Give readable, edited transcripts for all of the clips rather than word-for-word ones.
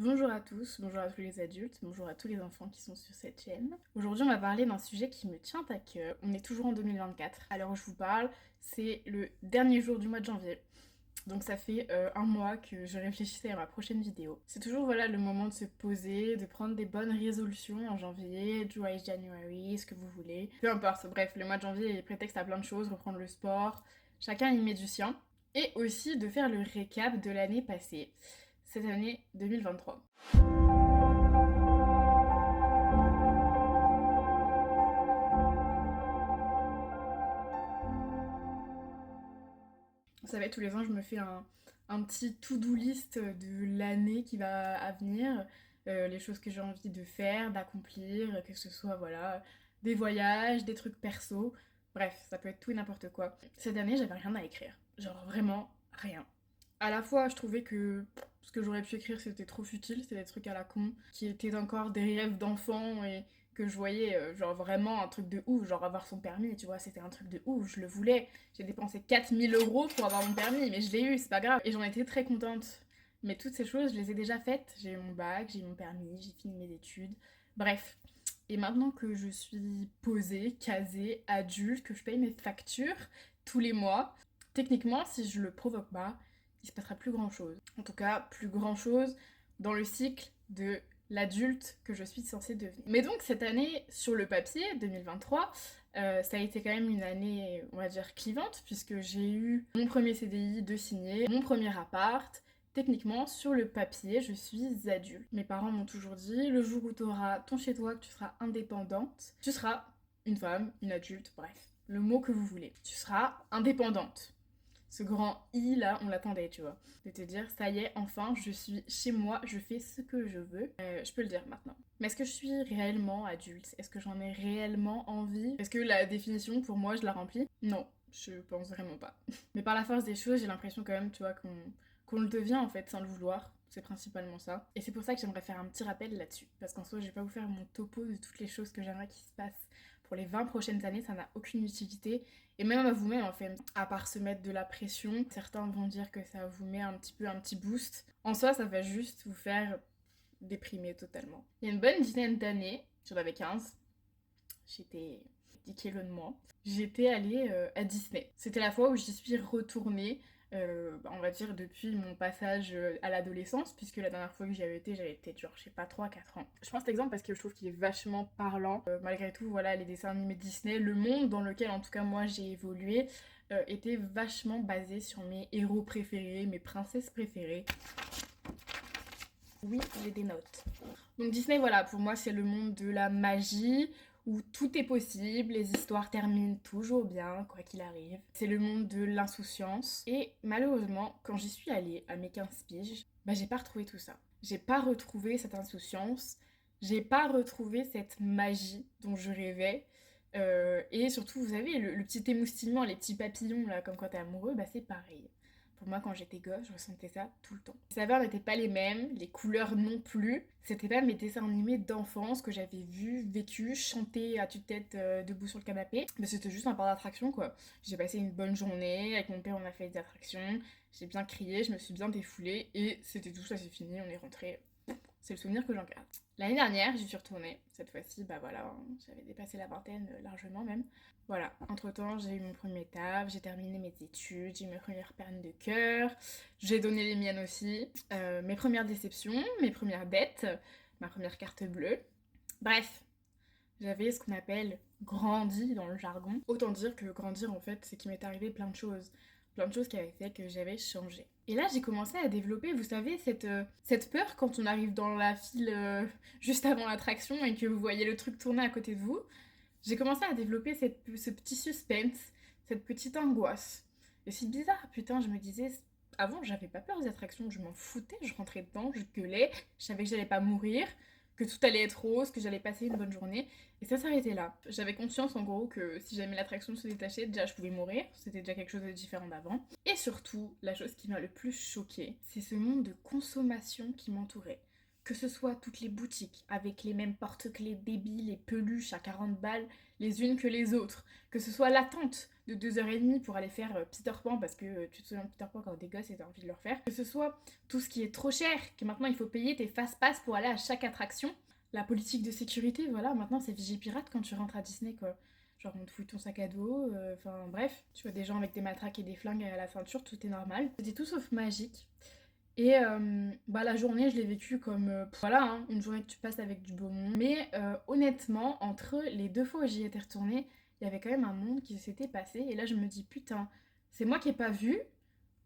Bonjour à tous, bonjour à tous les adultes, bonjour à tous les enfants qui sont sur cette chaîne. Aujourd'hui on va parler d'un sujet qui me tient à cœur. On est toujours en 2024. À l'heure où je vous parle, c'est le dernier jour du mois de janvier. Donc ça fait un mois que je réfléchissais à ma prochaine vidéo. C'est toujours voilà le moment de se poser, de prendre des bonnes résolutions en janvier, Dry January, ce que vous voulez. Peu importe, bref, le mois de janvier est prétexte à plein de choses, reprendre le sport, chacun y met du sien. Et aussi de faire le récap de l'année passée, cette année 2023. Vous savez, tous les ans, je me fais un petit to-do list de l'année qui va à venir, les choses que j'ai envie de faire, d'accomplir, que ce soit, voilà, des voyages, des trucs perso, bref, ça peut être tout et n'importe quoi. Cette année, j'avais rien à écrire, genre vraiment rien. À la fois, je trouvais que ce que j'aurais pu écrire, c'était trop futile, c'était des trucs à la con, qui étaient encore des rêves d'enfant et que je voyais, genre vraiment un truc de ouf, genre avoir son permis, tu vois, c'était un truc de ouf, je le voulais. J'ai dépensé 4 000 € pour avoir mon permis, mais je l'ai eu, c'est pas grave. Et j'en étais très contente. Mais toutes ces choses, je les ai déjà faites. J'ai eu mon bac, j'ai eu mon permis, j'ai fini mes études. Bref. Et maintenant que je suis posée, casée, adulte, que je paye mes factures tous les mois, techniquement, si je le provoque pas, il se passera plus grand chose. En tout cas, plus grand chose dans le cycle de l'adulte que je suis censée devenir. Mais donc cette année, sur le papier, 2023, ça a été quand même une année, on va dire, clivante, puisque j'ai eu mon premier CDI de signer, mon premier appart. Techniquement, sur le papier, je suis adulte. Mes parents m'ont toujours dit, le jour où tu auras ton chez-toi, que tu seras indépendante, tu seras une femme, une adulte, bref, le mot que vous voulez. Tu seras indépendante. Ce grand i là, on l'attendait, tu vois. De te dire, ça y est, enfin, je suis chez moi, je fais ce que je veux. Je peux le dire maintenant. Mais est-ce que je suis réellement adulte? Est-ce que j'en ai réellement envie? Est-ce que la définition, pour moi, je la remplis? Non, je pense vraiment pas. Mais par la force des choses, j'ai l'impression quand même, tu vois, qu'on le devient en fait sans le vouloir. C'est principalement ça. Et c'est pour ça que j'aimerais faire un petit rappel là-dessus. Parce qu'en soi, je vais pas vous faire mon topo de toutes les choses que j'aimerais qu'il se passe pour les 20 prochaines années, ça n'a aucune utilité. Et même à vous-même, en fait, à part se mettre de la pression, certains vont dire que ça vous met un petit peu un petit boost. En soi, ça va juste vous faire déprimer totalement. Il y a une bonne dizaine d'années, j'en avais 15, j'étais 10 kilos de moins, j'étais allée à Disney. C'était la fois où j'y suis retournée, on va dire depuis mon passage à l'adolescence, puisque la dernière fois que j'avais été genre, je sais pas, 3 4 ans. Je prends cet exemple parce que je trouve qu'il est vachement parlant. Malgré tout, voilà, les dessins animés Disney, le monde dans lequel en tout cas moi j'ai évolué, était vachement basé sur mes héros préférés, mes princesses préférées. Oui, j'ai des notes. Donc Disney, voilà, pour moi c'est le monde de la magie, où tout est possible, les histoires terminent toujours bien, quoi qu'il arrive. C'est le monde de l'insouciance. Et malheureusement, quand j'y suis allée à mes 15 piges, bah j'ai pas retrouvé tout ça. J'ai pas retrouvé cette insouciance, j'ai pas retrouvé cette magie dont je rêvais. Et surtout, vous savez, le petit émoustillement, les petits papillons, là, comme quand t'es amoureux, bah c'est pareil. Pour moi, quand j'étais gosse, je ressentais ça tout le temps. Les saveurs n'étaient pas les mêmes, les couleurs non plus. C'était pas mes dessins animés d'enfance que j'avais vus, vécus, chantés à tue-tête debout sur le canapé. Mais c'était juste un parc d'attraction, quoi. J'ai passé une bonne journée, avec mon père on a fait des attractions, j'ai bien crié, je me suis bien défoulée, et c'était tout, ça c'est fini, on est rentré. C'est le souvenir que j'en garde. L'année dernière, j'y suis retournée. Cette fois-ci, bah voilà, hein, j'avais dépassé la vingtaine largement même. Voilà, entre-temps, j'ai eu mon premier taf, j'ai terminé mes études, j'ai eu mes premières perles de cœur, j'ai donné les miennes aussi, mes premières déceptions, mes premières dettes, ma première carte bleue. Bref, j'avais ce qu'on appelle grandi dans le jargon. Autant dire que grandir, en fait, c'est qu'il m'est arrivé plein de choses. Plein de choses qui avaient fait que j'avais changé. Et là, j'ai commencé à développer, vous savez, cette peur quand on arrive dans la file juste avant l'attraction et que vous voyez le truc tourner à côté de vous. J'ai commencé à développer ce petit suspense, cette petite angoisse. Et c'est bizarre, putain, je me disais, avant j'avais pas peur des attractions, je m'en foutais, je rentrais dedans, je gueulais, je savais que j'allais pas mourir, que tout allait être rose, que j'allais passer une bonne journée, et ça s'arrêtait là. J'avais conscience en gros que si jamais l'attraction se détachait, déjà je pouvais mourir, c'était déjà quelque chose de différent d'avant. Et surtout, la chose qui m'a le plus choquée, c'est ce monde de consommation qui m'entourait. Que ce soit toutes les boutiques avec les mêmes porte-clés débiles et peluches à 40 balles les unes que les autres. Que ce soit l'attente de 2h30 pour aller faire Peter Pan parce que tu te souviens de Peter Pan quand t'es gosse et t'as envie de le refaire. Que ce soit tout ce qui est trop cher, que maintenant il faut payer tes fast-pass pour aller à chaque attraction. La politique de sécurité, voilà, maintenant c'est Vigipirate quand tu rentres à Disney quoi. Genre on te fouille ton sac à dos, enfin bref. Tu vois des gens avec des matraques et des flingues à la ceinture, tout est normal. C'était tout sauf magique. Et bah, la journée, je l'ai vécue comme voilà, hein, une journée que tu passes avec du beau monde. Mais honnêtement, entre les 2 fois où j'y étais retournée, il y avait quand même un monde qui s'était passé. Et là, je me dis, putain, c'est moi qui n'ai pas vu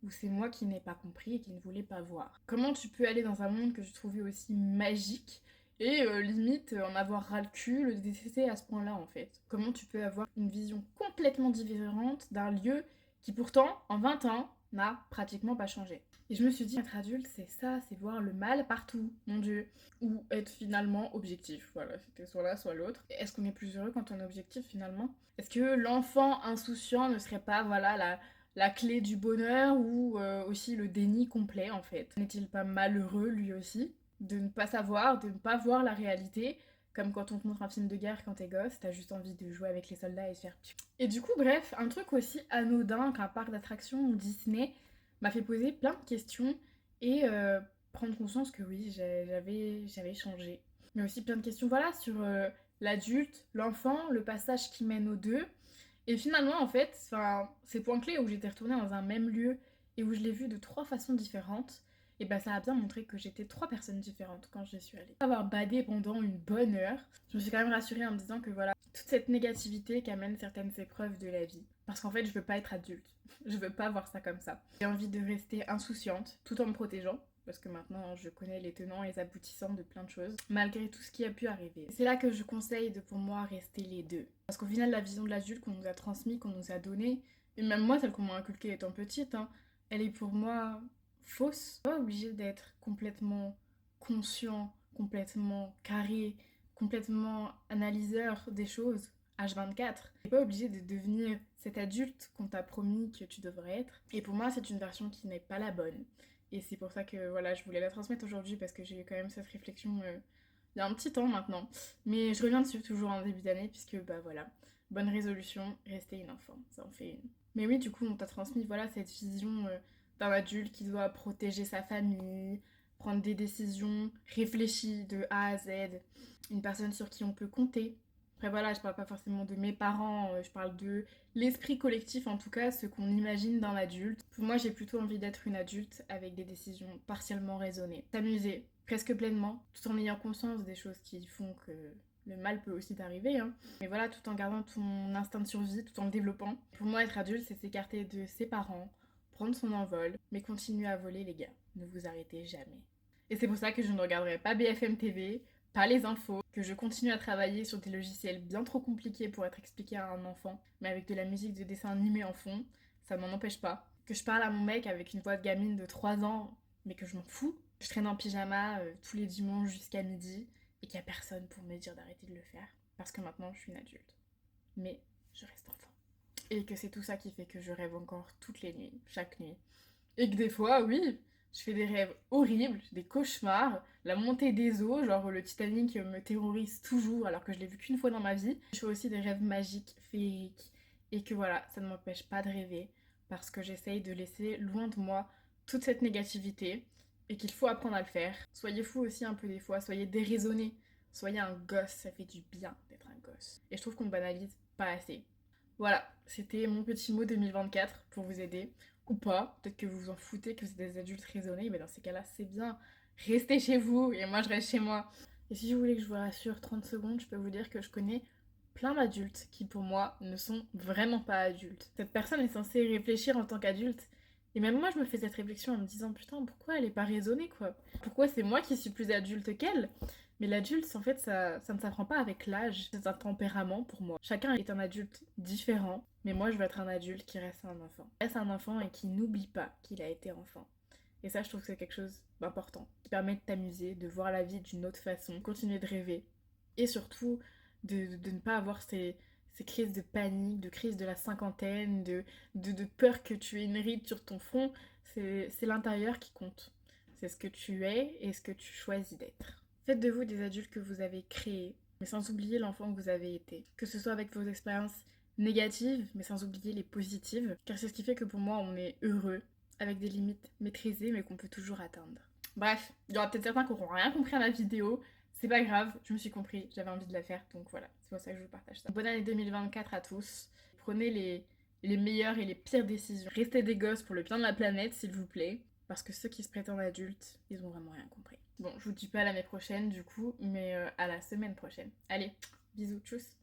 ou c'est moi qui n'ai pas compris et qui ne voulais pas voir. Comment tu peux aller dans un monde que je trouvais aussi magique et limite en avoir ras le cul, le détester à ce point-là en fait. Comment tu peux avoir une vision complètement différente d'un lieu qui pourtant, en 20 ans, n'a pratiquement pas changé. Et je me suis dit, être adulte, c'est ça, c'est voir le mal partout, mon Dieu. Ou être finalement objectif. Voilà, c'était soit l'un, soit l'autre. Est-ce qu'on est plus heureux quand on est objectif finalement? Est-ce que l'enfant insouciant ne serait pas, voilà, la clé du bonheur ou aussi le déni complet en fait? N'est-il pas malheureux lui aussi de ne pas savoir, de ne pas voir la réalité? Comme quand on te montre un film de guerre quand t'es gosse, t'as juste envie de jouer avec les soldats et de faire... Et du coup, bref, un truc aussi anodin qu'un parc d'attractions ou Disney m'a fait poser plein de questions et prendre conscience que oui, j'avais changé. Mais aussi plein de questions, voilà, sur l'adulte, l'enfant, le passage qui mène aux deux. Et finalement, en fait, ces points clés où j'étais retournée dans un même lieu et où je l'ai vu de 3 façons différentes, et bah ça a bien montré que j'étais 3 personnes différentes quand j'y suis allée. Avoir badé pendant une bonne heure, je me suis quand même rassurée en me disant que voilà, toute cette négativité qu'amènent certaines épreuves de la vie. Parce qu'en fait, je veux pas être adulte. Je veux pas voir ça comme ça. J'ai envie de rester insouciante tout en me protégeant. Parce que maintenant, je connais les tenants et les aboutissants de plein de choses, malgré tout ce qui a pu arriver. C'est là que je conseille de, pour moi, rester les deux. Parce qu'au final, la vision de l'adulte qu'on nous a transmise, qu'on nous a donnée, et même moi, celle qu'on m'a inculquée étant petite, hein, elle est pour moi fausse. Pas obligé d'être complètement conscient, complètement carré, complètement analyseur des choses H24. T'es pas obligé de devenir cet adulte qu'on t'a promis que tu devrais être. Et pour moi, c'est une version qui n'est pas la bonne. Et c'est pour ça que voilà, je voulais la transmettre aujourd'hui parce que j'ai eu quand même cette réflexion il y a un petit temps maintenant. Mais je reviens dessus toujours en début d'année puisque bah voilà, bonne résolution, rester une enfant, ça en fait une. Mais oui, du coup, on t'a transmis voilà cette vision d'un adulte qui doit protéger sa famille, prendre des décisions réfléchies de A à Z, une personne sur qui on peut compter. Après voilà, je parle pas forcément de mes parents, je parle de l'esprit collectif en tout cas, ce qu'on imagine d'un adulte. Pour moi, j'ai plutôt envie d'être une adulte avec des décisions partiellement raisonnées. S'amuser presque pleinement, tout en ayant conscience des choses qui font que le mal peut aussi t'arriver, hein. Mais voilà, tout en gardant ton instinct de survie, tout en le développant. Pour moi, être adulte, c'est s'écarter de ses parents, prendre son envol, mais continuer à voler, les gars. Ne vous arrêtez jamais. Et c'est pour ça que je ne regarderai pas BFM TV, pas les infos, que je continue à travailler sur des logiciels bien trop compliqués pour être expliqués à un enfant, mais avec de la musique de dessin animé en fond, ça m'en empêche pas. Que je parle à mon mec avec une voix de gamine de 3 ans, mais que je m'en fous. Je traîne en pyjama tous les dimanches jusqu'à midi, et qu'il n'y a personne pour me dire d'arrêter de le faire, parce que maintenant je suis une adulte. Mais je reste enfant. Et que c'est tout ça qui fait que je rêve encore toutes les nuits, chaque nuit. Et que des fois, oui, je fais des rêves horribles, des cauchemars, la montée des eaux, genre le Titanic me terrorise toujours alors que je l'ai vu qu'une fois dans ma vie. Je fais aussi des rêves magiques, féeriques, et que voilà, ça ne m'empêche pas de rêver, parce que j'essaye de laisser loin de moi toute cette négativité, et qu'il faut apprendre à le faire. Soyez fous aussi un peu des fois, soyez déraisonnés, soyez un gosse, ça fait du bien d'être un gosse. Et je trouve qu'on ne banalise pas assez. Voilà, c'était mon petit mot 2024 pour vous aider. Ou pas, peut-être que vous vous en foutez, que vous êtes des adultes raisonnés, mais dans ces cas-là, c'est bien. Restez chez vous et moi je reste chez moi. Et si vous voulez que je vous rassure 30 secondes, je peux vous dire que je connais plein d'adultes qui pour moi ne sont vraiment pas adultes. Cette personne est censée réfléchir en tant qu'adulte. Et même moi je me fais cette réflexion en me disant putain pourquoi elle est pas raisonnée quoi. Pourquoi c'est moi qui suis plus adulte qu'elle? Mais l'adulte, en fait, ça ne s'apprend pas avec l'âge, c'est un tempérament pour moi. Chacun est un adulte différent, mais moi je veux être un adulte qui reste un enfant. Reste un enfant et qui n'oublie pas qu'il a été enfant. Et ça, je trouve que c'est quelque chose d'important, qui permet de t'amuser, de voir la vie d'une autre façon, continuer de rêver, et surtout de ne pas avoir ces crises de panique, de crise de la cinquantaine, de peur que tu aies une ride sur ton front. C'est l'intérieur qui compte. c'est ce que tu es et ce que tu choisis d'être. Faites de vous des adultes que vous avez créés, mais sans oublier l'enfant que vous avez été. Que ce soit avec vos expériences négatives, mais sans oublier les positives, car c'est ce qui fait que pour moi, on est heureux, avec des limites maîtrisées, mais qu'on peut toujours atteindre. Bref, il y aura peut-être certains qui n'auront rien compris à ma vidéo, c'est pas grave, je me suis compris, j'avais envie de la faire, donc voilà, c'est pour ça que je vous partage ça. Bonne année 2024 à tous, prenez les meilleures et les pires décisions. Restez des gosses pour le bien de la planète, s'il vous plaît. Parce que ceux qui se prétendent adultes, ils ont vraiment rien compris. Bon, je vous dis pas à l'année prochaine du coup, mais à la semaine prochaine. Allez, bisous, tchuss.